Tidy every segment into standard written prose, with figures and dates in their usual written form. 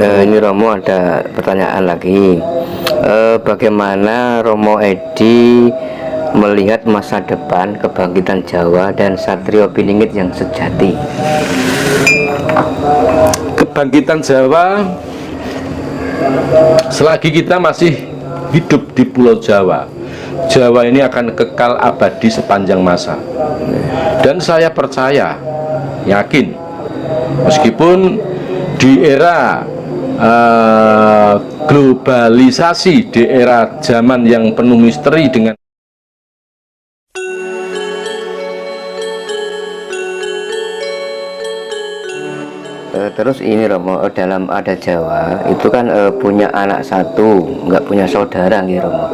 Ini Romo ada pertanyaan lagi. Bagaimana Romo Edi melihat masa depan kebangkitan Jawa dan Satrio Piningit yang sejati? Kebangkitan Jawa, selagi kita masih hidup di Pulau Jawa, Jawa ini akan kekal abadi sepanjang masa. Dan saya percaya, yakin, meskipun di era globalisasi, di era zaman yang penuh misteri dengan terus ini Romo, dalam adat Jawa itu kan punya anak satu, nggak punya saudara gitu Romo.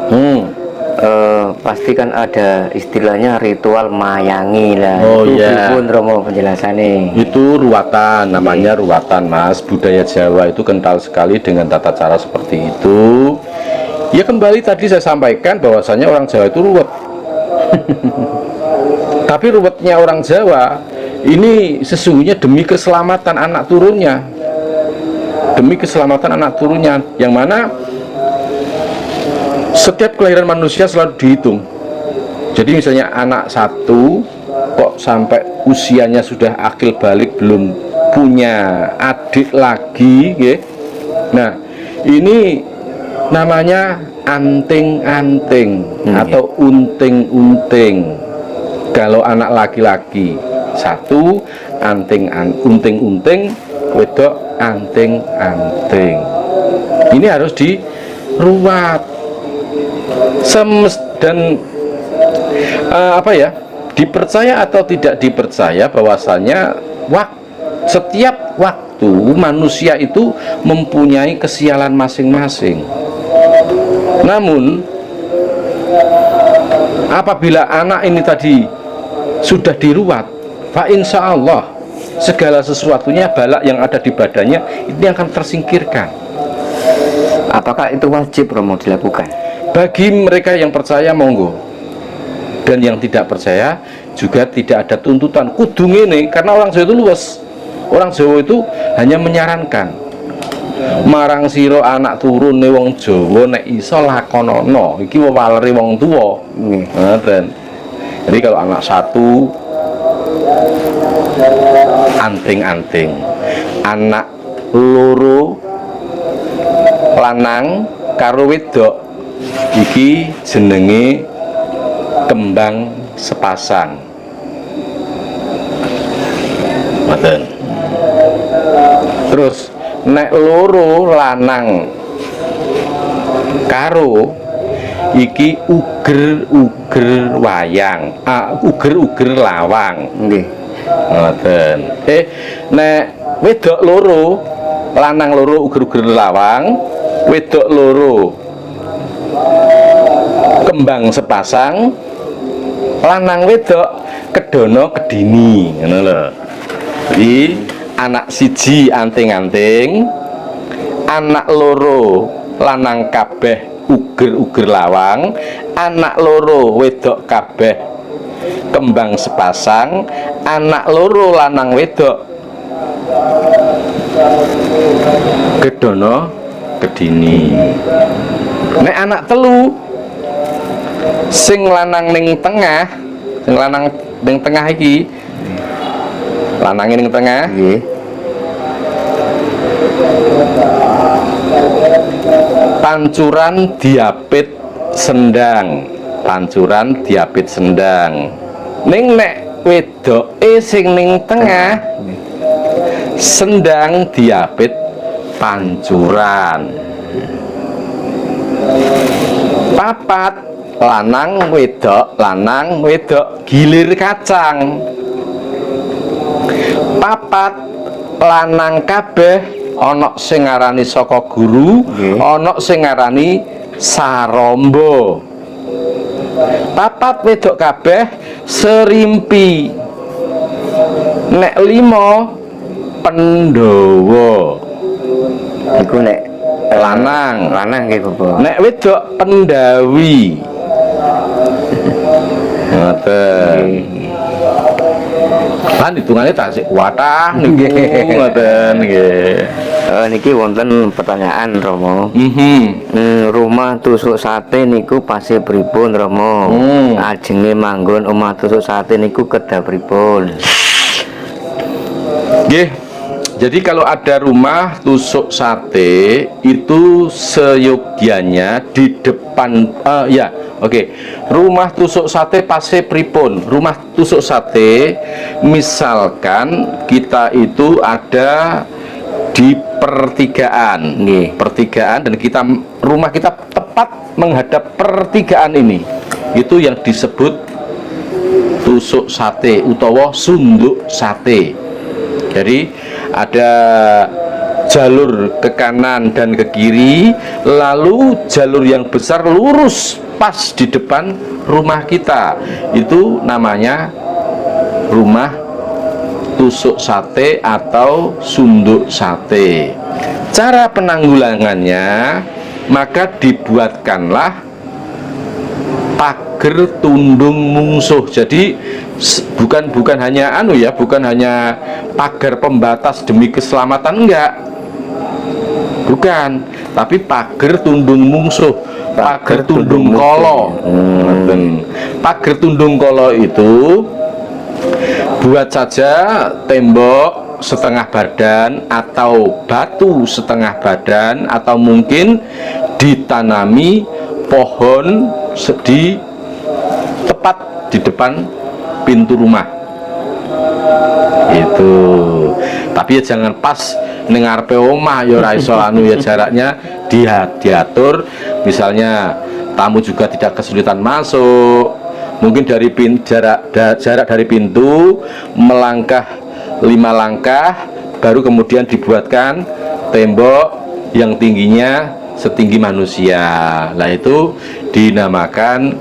Pasti kan ada istilahnya ritual mayangi lah. Oh iya. Pun Romo penjelasannya. Itu ruwatan, namanya ruwatan Mas. Budaya Jawa itu kental sekali dengan tata cara seperti itu. Ya kembali tadi saya sampaikan bahwasanya orang Jawa itu ruwet. Tapi ruwetnya orang Jawa ini sesungguhnya demi keselamatan anak turunnya. Demi keselamatan anak turunnya, yang mana setiap kelahiran manusia selalu dihitung. Jadi misalnya anak satu kok sampai usianya sudah akil balik belum punya adik lagi, ya. Nah, ini namanya anting-anting atau unting-unting. Kalau anak laki-laki satu, unting-unting, wedok anting-anting. Ini harus diruat. Dan dipercaya atau tidak dipercaya bahwasanya setiap waktu manusia itu mempunyai kesialan masing-masing. Namun apabila anak ini tadi sudah diruat, fa insya Allah segala sesuatunya, balak yang ada di badannya ini akan tersingkirkan. Apakah itu wajib Romo dilakukan? Bagi mereka yang percaya monggo, dan yang tidak percaya juga tidak ada tuntutan kudu ngene, karena orang Jawa itu luwes. Orang Jawa itu hanya menyarankan, marang sira anak turune wong Jawa nek iso lakonono iki wewaleri wong tuwa. Ngoten. Jadi kalau anak satu anting-anting, anak loro lanang karo wedok iki jenenge kembang sepasang. Ngoten. Terus nek loro lanang karo iki uger-uger wayang, uger-uger lawang. Nggih. Ngoten. Nek wedok loro, lanang loro uger-uger lawang, wedok loro kembang sepasang, lanang wedok kedono kedini, ngono lho. Jadi anak siji anting-anting, anak loro lanang kabeh uger-uger lawang, anak loro wedok kabeh kembang sepasang, anak loro lanang wedok kedono kedini. Nek anak telu, sing lanang ning tengah, sing lanang ning tengah iki, lanang ning tengah, pancuran diapit sendang, pancuran diapit sendang. Ning nek wedoke sing ning tengah, sendang diapit pancuran. Papat, lanang wedok gilir kacang. Papat, lanang kabeh ana sing ngarani saka guru, ana sing ngarani sarombo. Papat wedok kabeh serimpi. Nek 5 Pandhawa. Iku nek lanang nggih Bapak. Nek wedok Pendawi. Ngoten. Kan hitungannya tasik kuatah nggih ngoten nggih. niki wonten pertanyaan Romo. Rumah tusuk sate niku pasih pripun Romo? Ajenge manggon omah tusuk sate niku kedah pripun? Nggih. Jadi kalau ada rumah tusuk sate itu seyogianya di depan rumah tusuk sate pasih pripun? Rumah tusuk sate misalkan kita itu ada di pertigaan, pertigaan, dan rumah kita tepat menghadap pertigaan ini, itu yang disebut tusuk sate utawa sunduk sate. Jadi ada jalur ke kanan dan ke kiri, lalu jalur yang besar lurus pas di depan rumah kita, itu namanya rumah tusuk sate atau sunduk sate. Cara penanggulangannya, maka dibuatkanlah pagar tundung mungsuh. Jadi bukan hanya bukan hanya pagar pembatas demi keselamatan, enggak. Bukan, tapi pagar tundung mungsuh, pagar tundung kolo. Pagar tundung kolo itu buat saja tembok setengah badan atau batu setengah badan, atau mungkin ditanami pohon tepat di depan pintu rumah itu. Tapi ya jangan pas ning ngarepe omah, ya ora iso ya, jaraknya diatur. Misalnya tamu juga tidak kesulitan masuk, mungkin dari jarak dari pintu melangkah 5 langkah, baru kemudian dibuatkan tembok yang tingginya setinggi manusia. Nah, itu dinamakan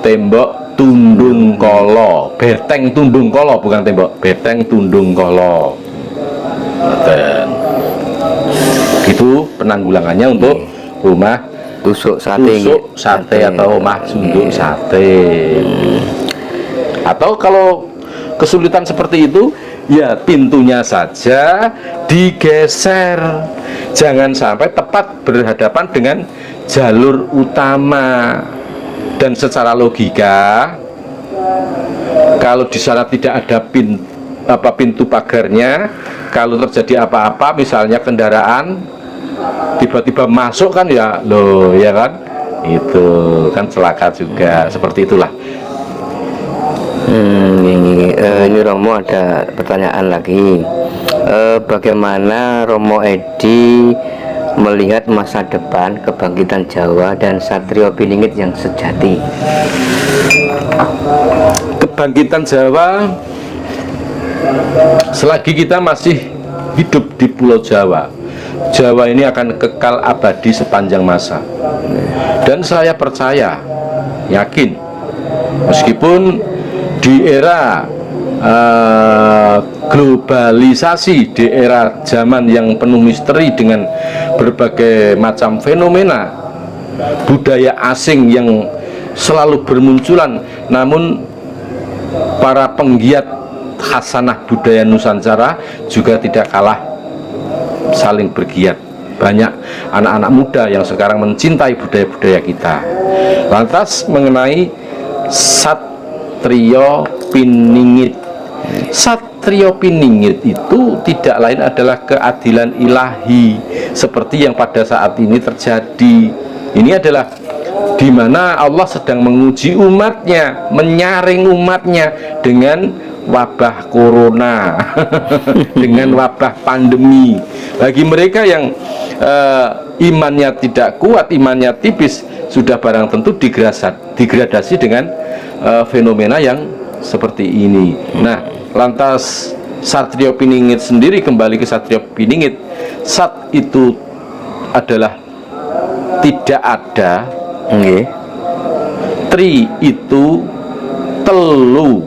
tembok tundung kolo, beteng tundung kolo, bukan tembok, beteng tundung kolo. Itu penanggulangannya untuk rumah tusuk sate, atau rumah sunduk sate. Atau kalau kesulitan seperti itu, ya pintunya saja digeser, jangan sampai tepat berhadapan dengan jalur utama. Dan secara logika, kalau di sana tidak ada pintu pagarnya, kalau terjadi apa-apa, misalnya kendaraan tiba-tiba masuk, kan ya kan, itu kan celaka juga. Seperti itulah. Ini Romo ada pertanyaan lagi. Bagaimana Romo Edi melihat masa depan kebangkitan Jawa dan Satrio Piningit yang sejati? Kebangkitan Jawa, selagi kita masih hidup di Pulau Jawa, Jawa ini akan kekal abadi sepanjang masa. Dan saya percaya, yakin, meskipun di era globalisasi, di era zaman yang penuh misteri dengan berbagai macam fenomena budaya asing yang selalu bermunculan, namun para penggiat khasanah budaya Nusantara juga tidak kalah saling bergiat. Banyak anak-anak muda yang sekarang mencintai budaya-budaya kita. Lantas mengenai Satrio Piningit, Satrio Piningit itu tidak lain adalah keadilan ilahi seperti yang pada saat ini terjadi. Ini adalah di mana Allah sedang menguji umatnya, menyaring umatnya dengan wabah corona, dengan wabah pandemi. Bagi mereka yang imannya tidak kuat, imannya tipis, sudah barang tentu digradasi dengan fenomena yang seperti ini. Nah, lantas Satrio Piningit sendiri, kembali ke Satrio Piningit, Sat itu adalah tidak ada, Tri itu telu,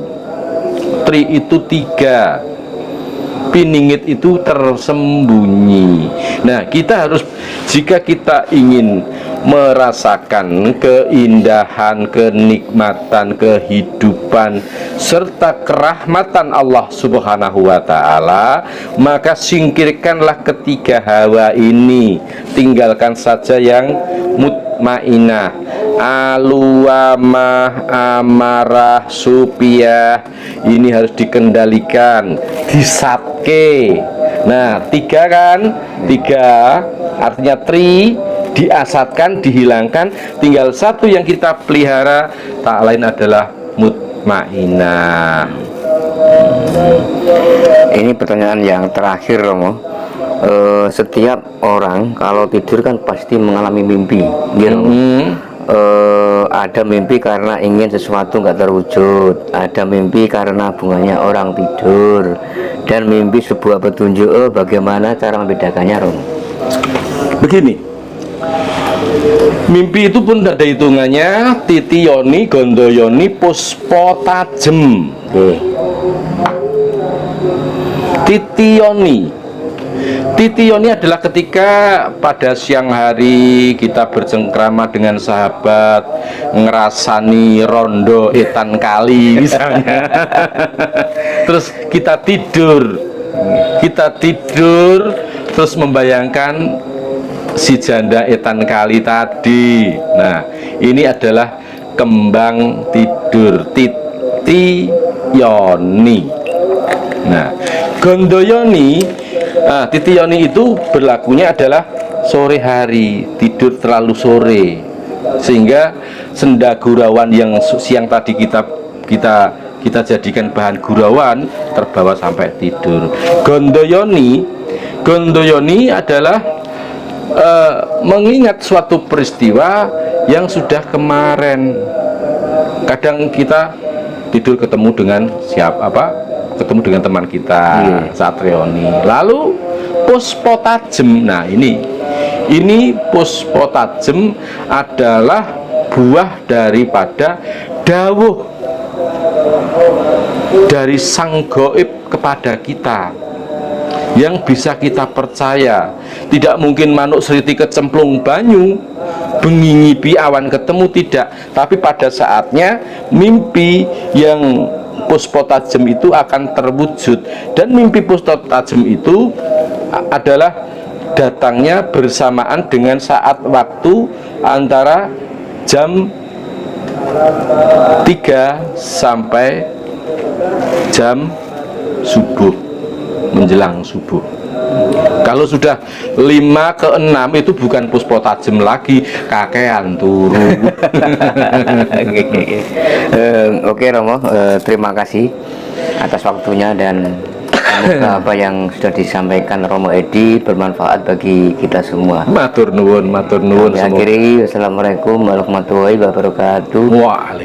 Tri itu 3, Piningit itu tersembunyi. Nah, kita harus, jika kita ingin merasakan keindahan, kenikmatan, kehidupan serta kerahmatan Allah Subhanahu wa taala, maka singkirkanlah ketiga hawa ini, tinggalkan saja yang mutmainah, aluwamah, amarah, supiyah. Ini harus dikendalikan, disatke. Nah, tiga kan, tiga artinya tri, diasatkan, dihilangkan. Tinggal satu yang kita pelihara, tak lain adalah mutmainah. Ini pertanyaan yang terakhir, Romo. Setiap orang kalau tidur kan pasti mengalami mimpi, gitu. Ada mimpi karena ingin sesuatu nggak terwujud, ada mimpi karena bunganya orang tidur, dan mimpi sebuah petunjuk. Bagaimana cara membedakannya, Romo? Begini, mimpi itu pun tidak ada hitungannya. Titi yoni, gondo yoni, puspo tajem. Titi yoni adalah ketika pada siang hari kita bercengkrama dengan sahabat, ngerasani rondo etan kali misalnya. Terus kita tidur terus membayangkan si janda etan kali tadi. Nah, ini adalah kembang tidur, titi yoni. Nah, gondoyoni, titi yoni itu berlakunya adalah sore hari, tidur terlalu sore, sehingga senda gurauan yang siang tadi kita jadikan bahan gurauan terbawa sampai tidur. Gondoyoni adalah mengingat suatu peristiwa yang sudah kemarin. Kadang kita tidur ketemu dengan ketemu dengan teman kita saat reuni. Lalu puspo tajem. Nah, ini puspo tajem adalah buah daripada dawuh dari sang gaib kepada kita, yang bisa kita percaya. Tidak mungkin manuk seriti kecemplung banyu, bengi ngipi awan ketemu, tidak. Tapi pada saatnya mimpi yang puspo tajem itu akan terwujud. Dan mimpi puspo tajem itu adalah datangnya bersamaan dengan saat waktu antara jam 3 sampai jam subuh, menjelang subuh. Kalau sudah 5 ke 6 itu bukan puspo tajem lagi, kakean turu. Oke, Romo, terima kasih atas waktunya, dan semoga apa yang sudah disampaikan Romo Edi bermanfaat bagi kita semua. Matur nuwun Kami akhiri, wassalamualaikum warahmatullahi wabarakatuh.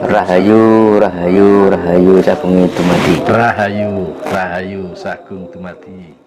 Rahayu, rahayu, rahayu sagung dumadi. Rahayu, rahayu sagung dumadi.